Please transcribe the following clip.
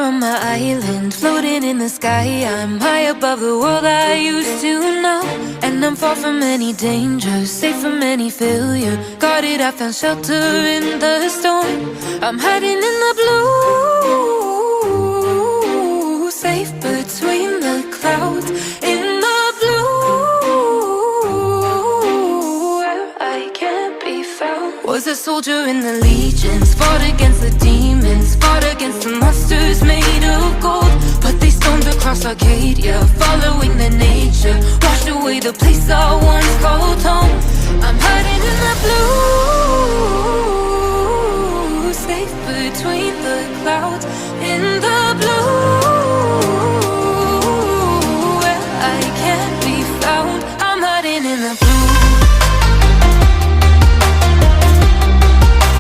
on my island, floating in the sky. I'm high above the world I used to know, and I'm far from any danger, safe from any failure. Guarded, I found shelter in the storm. I'm hiding in the blue, safe between the clouds. In the blue, where I can't be found. Was a soldier in the legions, fought against the demons, fought against the monsters made of gold. But they stormed across Arcadia, following the nature, washed away the place I once called home. I'm hiding in the blue,